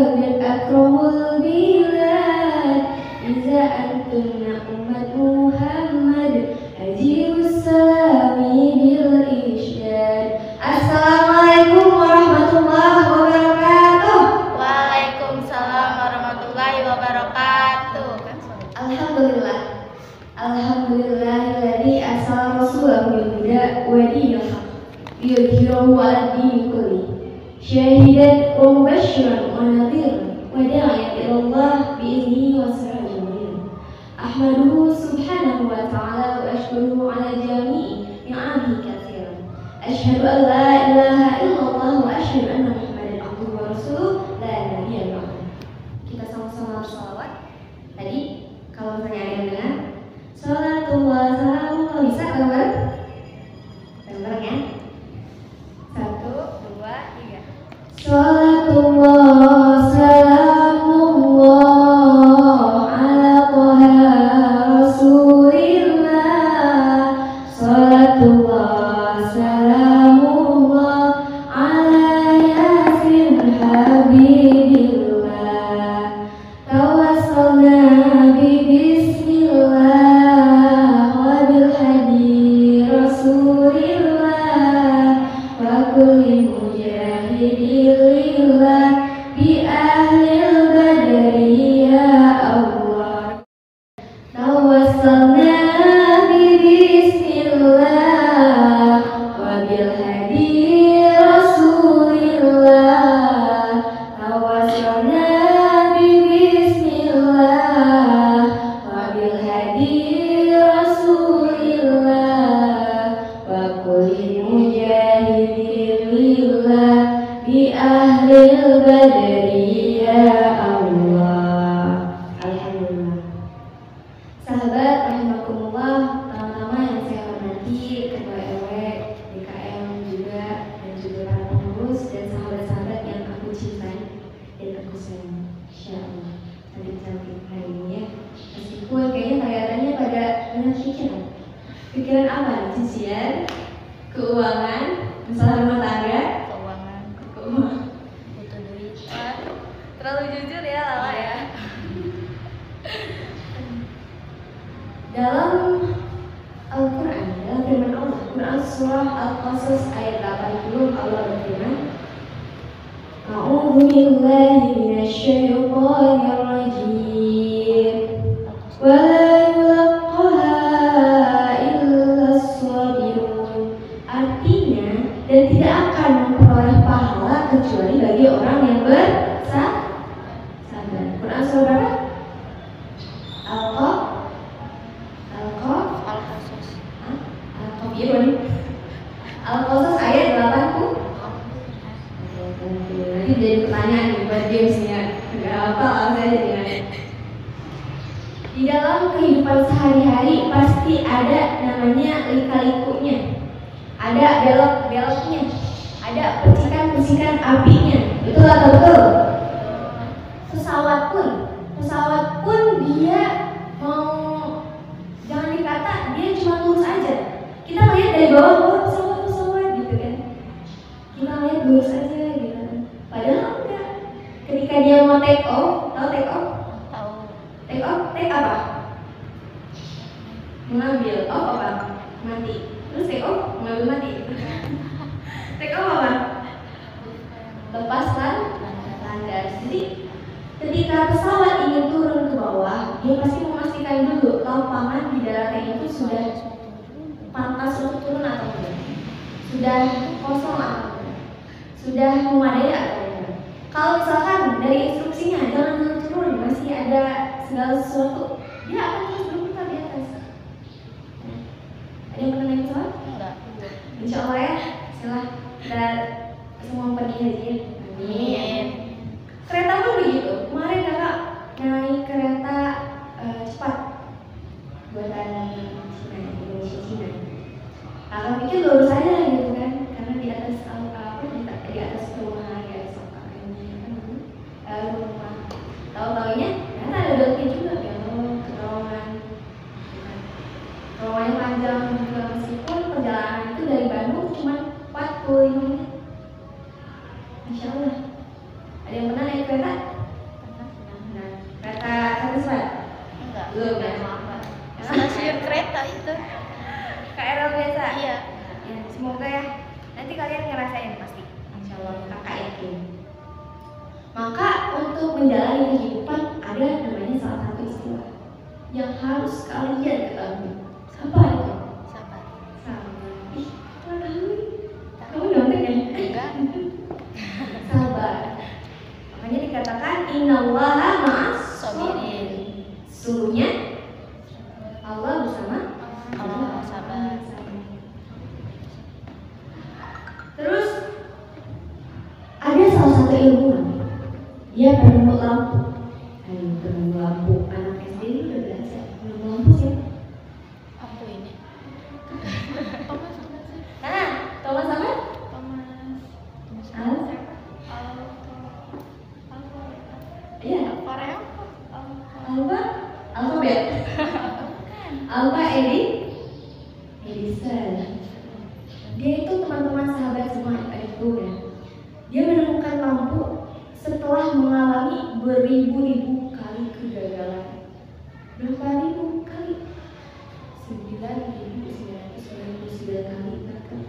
أكرم البلاد إذا أنتن أمة محمد أجيب السلام بالإشهاد. Assalamualaikum warahmatullahi wabarakatuh. Waalaikumsalam warahmatullahi wabarakatuh. Alhamdulillah. Alhamdulillahilladzi arsala rasulahu bil huda wa dinil haqq liyudhhirahu 'alad dini kulli syahidan wa mubasysyiran wa nadhiran wa da'iyan ila Allah bi idnihi wa sirajan munir. Ahmaduhu subhanahu wa ta'ala wa ashkuruhu 'ala jami'i ni'amihi katsiran. Asyhadu an la ilaha illallah wa asyhadu anna Muhammadan abduhu wa rasuluh la nabiyya ba'dahu. Kita sama-sama bersalawat. Tadi kalau misalnya ada yang dengar salatullah salamullah, bisa gambar? Gambar ya? 1, 2, 3. Salatullah salamullah ala toha rasulillah. Salatullah salamullah ala yasin habibillah. Tawassalna bismillah wa bil hadi rasulillah wa kulli mujahidillah bi ahlil badri ya Allah. Tawassalna bismillah wa bil hadi rasulillah. Tawassalna bismillah wa bil hadi rasulillah wa kulli mujahidillah bi ahlil badri ya Allah. Alhamdulillah. Sahabat rahimakumullah, teman-teman yang saya hormati, ketua RW, DKM juga, dan juga para pengurus dan sahabat-sahabat yang aku cintai dan aku sayang. Insyaallah cantik-cantik hari ini ya. Meskipun kayaknya kelihatannya pada banyak pikiran. Pikiran apa? Cucian, keuangan, masalah rumah tangga, Keuangan, keuangan. butuh duit. Terlalu jujur ya Lala ya. Dalam Al-Quran, dalam firman Allah, Quran surah Al-Qasas ayat 80, Allah berfirman, A'udzu billahi minasyaitonir rajim. Wa la yulaqqaha illa as-sabirun. Artinya, dan tidak akan memperoleh pahala kecuali bagi orang yang bersabar. Quran surah berapa? Al-Qaf. Al-Qasas. Al-Qasas ayat 80. Nanti jadi pertanyaan nih buat James ya. Gak apa saya dengan. Di dalam kehidupan sehari-hari pasti ada namanya lika-likunya, ada belok-beloknya, ada percikan-percikan apinya. Betul atau betul? Pesawat pun dia mau, jangan dikata dia cuma lurus aja. Kita lihat dari bawah pesawat gitu kan. Kita lihat lurus aja gitu kan. Padahal enggak. Ketika dia mau take off, tahu take off? Tahu. Take off, take apa? Mengambil, off apa? Mati. Terus take off, mengambil mati. Take off apa? Lepaskan landas. Jadi ketika pesawat ingin turun ke bawah, dia pasti memastikan dulu lapangan di daratnya itu sudah pantas untuk turun atau tidak, sudah kosong atau tidak, sudah memadai atau tidak. Kalau misalkan dari instruksinya jangan dulu turun, masih ada segala sesuatu, dia akan terus berputar di atas. Ada yang pernah naik pesawat? Enggak. Insya Allah ya, setelah kita semua pergi haji ya. Amin. Kereta pun begitu. Kemarin kakak naik kereta cepat buatan Cina, Indonesia Cina. Kakak pikir lurus aja gitu kan, karena di atas di atas rumah, di atas rumah. Tahu-taunya ternyata ada beloknya juga, belok ke terowongan. Terowongan panjang juga, meskipun perjalanan itu dari Bandung cuma 45 menit. Masya Allah. Ada yang pernah naik kereta? semoga ya nanti kalian ngerasain pasti. Insya Allah kakak yakin. Maka untuk menjalani kehidupan ada namanya salah satu istilah yang harus kalian ketahui. Apa itu? Sabar. Sabar. Ih, kamu nyontek ya? Enggak. Sabar. Makanya dikatakan innallaha ma'as Sabirin. Sesungguhnya Allah bersama Allah sabar. Terus ada salah satu ilmuwan, dia penemu lampu. Penemu lampu. Anak SD ini udah belajar penemu lampu siapa? Aku ini. Ah, Thomas apa? Al? Iya. Korea. Alfabet. Alfa Edison. Dia itu teman-teman sahabat semua adikku ya. Dia menemukan lampu setelah mengalami beribu-ribu kali kegagalan. Berapa ribu kali? 9.999 kali bahkan.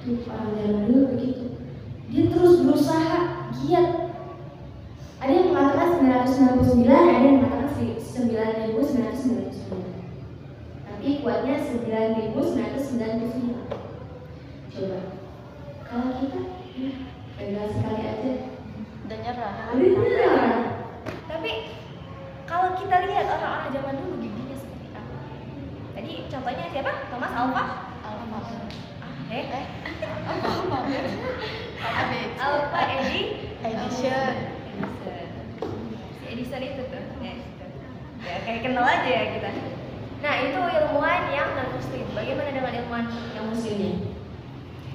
Itu orang zaman dulu begitu. Dia terus berusaha giat. Ada yang mengatakan 999, ada yang mengatakan 9.999. Tapi kuatnya 9.999. Coba, kalau kita gagal sekali aja, Udah nyerah. bener. Tapi kalau kita lihat orang-orang zaman dulu giginya seperti apa? Tadi contohnya siapa? Thomas Alva? Alva Edison. Edison itu tuh. Ya kayak kenal aja ya kita. Nah itu ilmuwan yang non muslim. Bagaimana dengan ilmuwan yang muslimnya?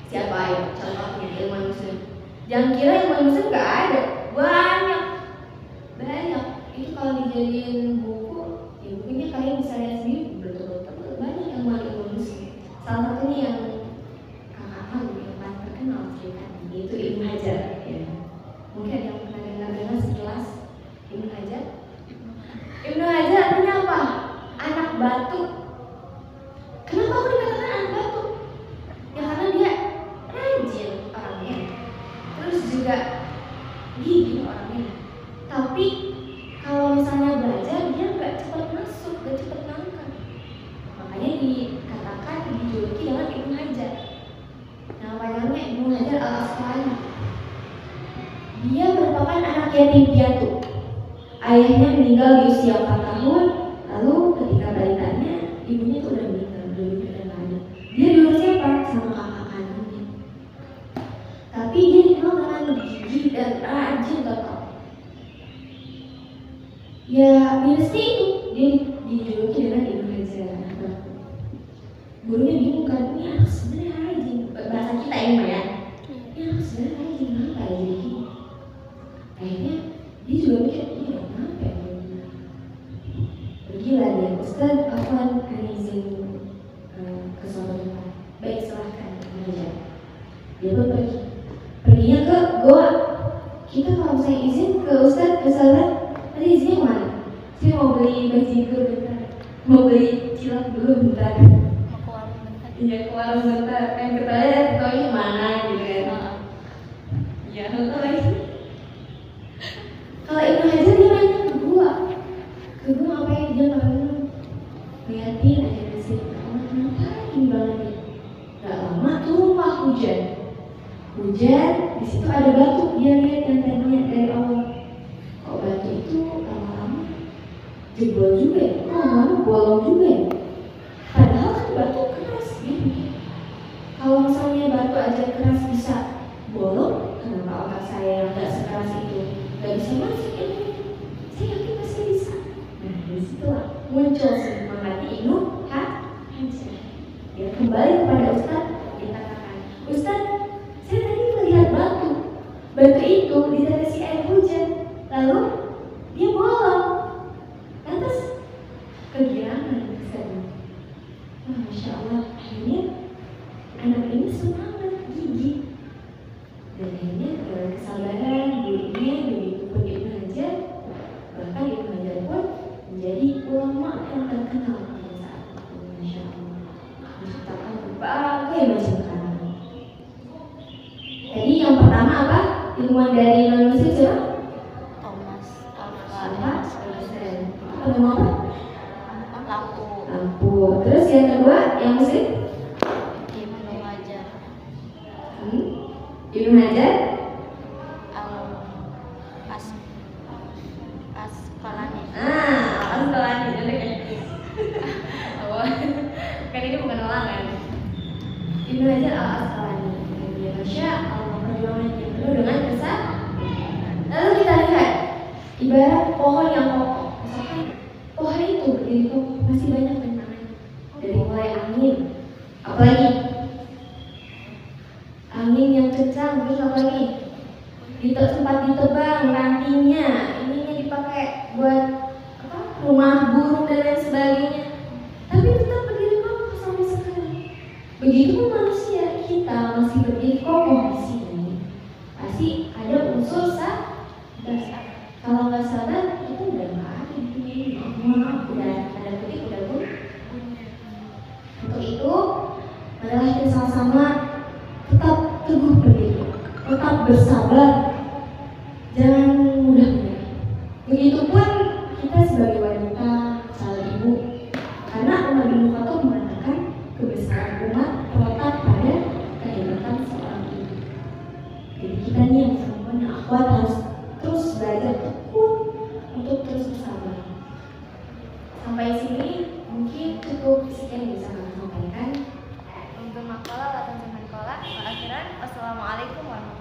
Siapa ya? Contohnya ilmuwan muslim. Jangan kira ilmuwan muslim nggak ada, banyak. Itu kalau dijadiin buku, ya bukunya kalian bisa lihat sendiri betul-betul banyak ilmuwan muslim. Salah satunya yang kakak yang paling terkenal ceritanya yaitu Ibnu Hajar. Ya. Mungkin ada yang pernah dengar sekilas Ibnu Hajar. Ibnu Hajar artinya apa? Anak batu. Kenapa aku dikatakan anak batu? Ya karena dia rajin orangnya, terus juga gigih orangnya. Tapi kalau misalnya belajar dia nggak cepat masuk, nggak cepat nangkap. Makanya dikatakan dijuluki dengan Ibnu Hajar. Namanya Ibnu Hajar Al-Asqalani. Dia merupakan anak yatim piatu. Ayahnya meninggal di usia 4 tahun. Lalu ketika balitanya, ibunya itu udah meninggal, udah ada. Dia diurus siapa? Sama kakak kandungnya. Tapi dia dikenal dengan gigih dan rajin total. Ya minusnya itu dia dijuluki dengan Ibnu Hajar. Gurunya bingung kan, ini anak sebenarnya rajin. Bahasa kita ini ya. Ini anak sebenarnya rajin, kenapa ya jadi gini? Akhirnya dia juga mikir, iya kenapa ya? Pergilah dia, Ustaz Afwan kami izin ke suatu tempat. Baik silahkan mengajar. Dia pun pergi. Perginya ke goa. Kita kalau saya izin ke Ustaz, ke sahabat, tadi izinnya kemana? Saya mau beli bajigur bentar, mau beli cilok dulu bentar. Mau ke warung bentar. Iya ke warung bentar. Kan kita lihat taunya mana gitu kan? Iya lagi. Kalau Ibnu Hajar dia nanya ke gua ngapain? Dia ngapain? Liatin aja nasi. Kenapa ini banget nih? Gak lama tumpah hujan. Di situ ada batu. Dia lihat yang tadinya dari awal. Kok batu itu lama-lama jebol juga ya? Kok lama-lama bolong juga ya? Padahal kan batu keras gitu. Kalau misalnya batu aja keras bisa bolong, kenapa otak saya yang gak sekeras itu gak bisa masuk ini? Saya yakin pasti bisa. Nah disitulah muncul semangatnya Ibnu Hajar. Dia kembali kepada Ustaz, dia katakan, Ustaz, saya tadi melihat batu itu ditetesi air hujan, lalu dia bolong. Lantas kegirangan kesana. Masya Allah, akhirnya anak ini semangat gigih. Dan akhirnya dengan kesabaran gurunya begitu pun Ibnu Hajar, bahkan Ibnu Hajar pun menjadi ulama yang terkenal pada saat itu. Masya Allah, menciptakan berbagai Oke, baca sekarang. Jadi yang pertama apa? Ilmuwan dari non muslim siapa? Thomas Apa? Ilmu apa? Lampu Lampu. Terus yang kedua yang muslim? Ibnu Hajar Ibnu Hajar. Asqalani. Asqalani. Kan ini bukan ulangan. Ibnu Hajar Al-Asqalani. Masya Allah, perjuangannya penuh dengan kesah. Lalu kita lihat ibarat pohon yang kokoh. Misalkan pohon itu berdiri kokoh, masih banyak tantangan. Dari mulai angin, apalagi angin yang kencang, terus apalagi tempat ditebang rantingnya, ininya dipakai buat apa? Rumah burung dan lain sebagainya. Tapi tetap berdiri kokoh sampai sekarang. Begitupun manusia, kita masih berdiri kokoh di sini. Pasti ada unsur sadar. Kalau nggak sadar, itu udah nggak ada di dunia ini. Mohon maaf, udah ada kutip, udah pun. Untuk itu, adalah kita sama-sama tetap teguh berdiri, tetap bersabar, jangan mudah menyerah. Begitupun kita sebagai wanita, calon ibu, karena Umar bin Khattab mengatakan kebesaran umat terletak pada kehebatan seorang ibu. Jadi kita nih yang perempuan yang akhwat harus terus belajar tekun untuk terus bersabar. Sampai sini mungkin cukup sekian bisa kami sampaikan. Untuk makalah atau teman sekolah, akhiran. Wassalamualaikum warahmatullahi wabarakatuh.